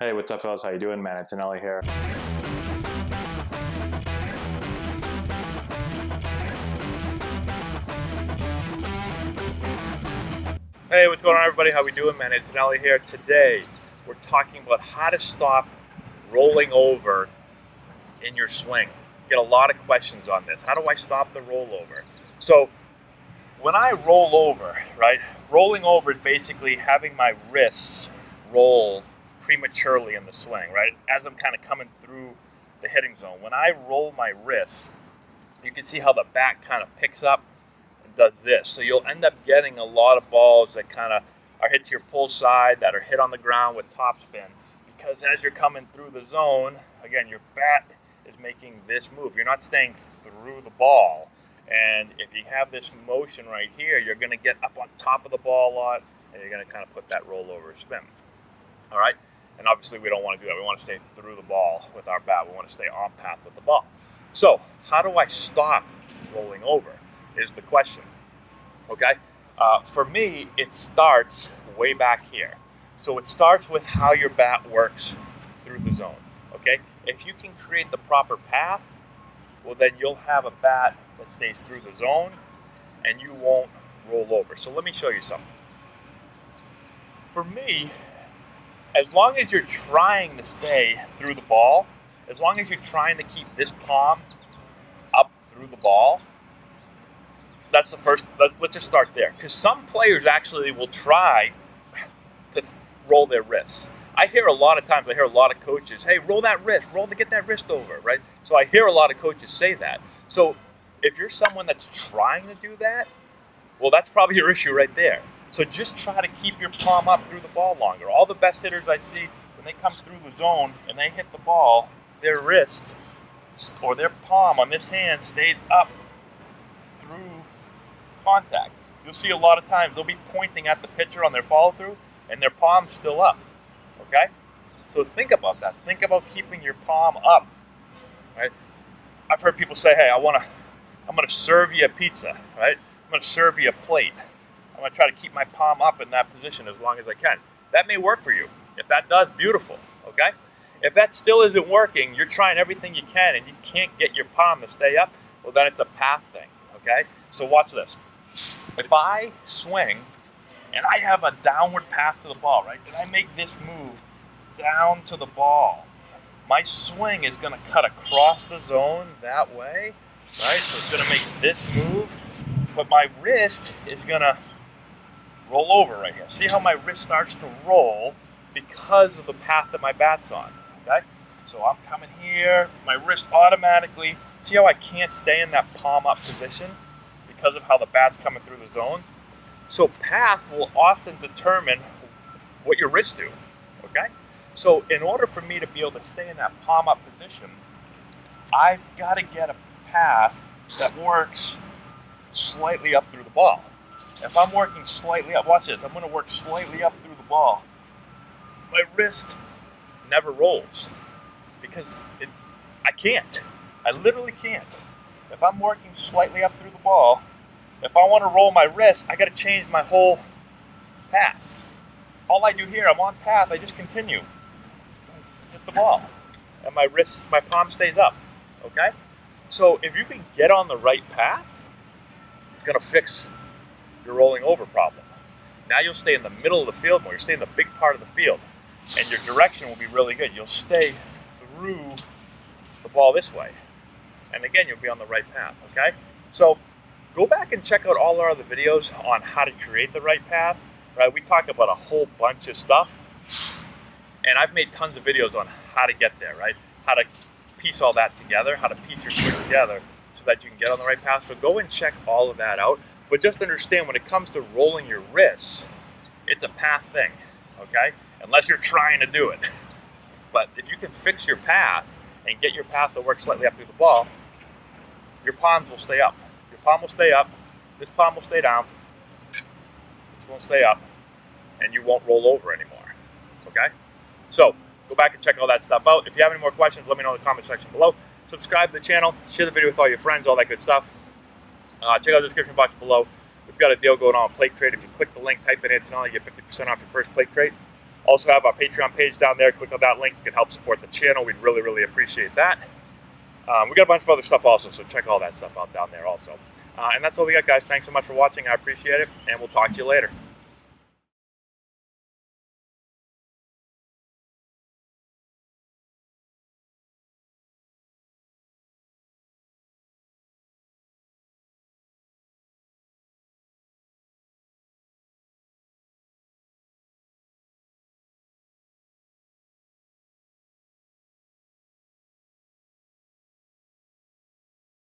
Hey, what's up, fellas? How you doing, man? Antonelli here. Hey, what's going on, everybody? How we doing, man? Antonelli here. Today, we're talking about how to stop rolling over in your swing. Get a lot of questions on this. How do I stop the rollover? So, when I roll over, right? Rolling over is basically having my wrists roll prematurely in the swing, right? As I'm kind of coming through the hitting zone. When I roll my wrists, you can see how the back kind of picks up and does this. So you'll end up getting a lot of balls that kind of are hit to your pull side, that are hit on the ground with topspin. Because as you're coming through the zone, again, your bat is making this move. You're not staying through the ball. And if you have this motion right here, you're going to get up on top of the ball a lot, and you're going to kind of put that rollover spin. All right? And obviously, we don't want to do that. We want to stay through the ball with our bat. We want to stay on path with the ball. So, how do I stop rolling over is the question. Okay? For me, it starts way back here. So it starts with how your bat works through the zone. Okay? If you can create the proper path, well, then you'll have a bat that stays through the zone and you won't roll over. So let me show you something. For me, as long as you're trying to stay through the ball, as long as you're trying to keep this palm up through the ball, that's the first. Let's just start there. Because some players actually will try to roll their wrists. I hear a lot of coaches, hey, roll that wrist, roll to get that wrist over, right? So I hear a lot of coaches say that. So if you're someone that's trying to do that, well, that's probably your issue right there. So just try to keep your palm up through the ball longer. All the best hitters I see, when they come through the zone and they hit the ball, their wrist or their palm on this hand stays up through contact. You'll see a lot of times they'll be pointing at the pitcher on their follow through and their palm's still up. Okay? So think about that. Think about keeping your palm up. Right? I've heard people say, hey, I'm gonna serve you a pizza, right? I'm gonna serve you a plate. I'm gonna try to keep my palm up in that position as long as I can. That may work for you. If that does, beautiful. Okay? If that still isn't working, you're trying everything you can and you can't get your palm to stay up, well then it's a path thing. Okay? So watch this. If I swing and I have a downward path to the ball, right? And I make this move down to the ball, my swing is going to cut across the zone that way, right? So it's going to make this move, but my wrist is going to roll over right here. See how my wrist starts to roll because of the path that my bat's on, okay? So I'm coming here, my wrist automatically, see how I can't stay in that palm up position because of how the bat's coming through the zone? So path will often determine what your wrists do, okay? So in order for me to be able to stay in that palm up position, I've got to get a path that works slightly up through the ball. If I'm working slightly up, watch this, I'm going to work slightly up through the ball. My wrist never rolls because I can't. I literally can't. If I'm working slightly up through the ball, if I want to roll my wrist, I got to change my whole path. All I do here, I'm on path, I just continue. Hit the ball. And my palm stays up. Okay? So if you can get on the right path, it's going to fix your rolling over problem. Now you'll stay in the middle of the field more. You'll stay in the big part of the field. And your direction will be really good. You'll stay through the ball this way. And again, you'll be on the right path. Okay? So go back and check out all our other videos on how to create the right path. Right? We talk about a whole bunch of stuff. And I've made tons of videos on how to get there, right? How to piece all that together, how to piece your swing together so that you can get on the right path. So go and check all of that out. But just understand when it comes to rolling your wrists, it's a path thing, okay? Unless you're trying to do it. But if you can fix your path and get your path to work slightly up through the ball, your palms will stay up. Your palm will stay up. This palm will stay down. This will stay up. And you won't roll over anymore, okay? So go back and check all that stuff out. If you have any more questions, let me know in the comment section below. Subscribe to the channel, share the video with all your friends, all that good stuff. Check out the description box below. We've got a deal going on with Plate Crate. If you click the link, type in Antonelli, you get 50% off your first Plate Crate. Also have our Patreon page down there. Click on that link. You can help support the channel. We'd really, really appreciate that. We got a bunch of other stuff also, so check all that stuff out down there also. And that's all we got, guys. Thanks so much for watching. I appreciate it, and we'll talk to you later.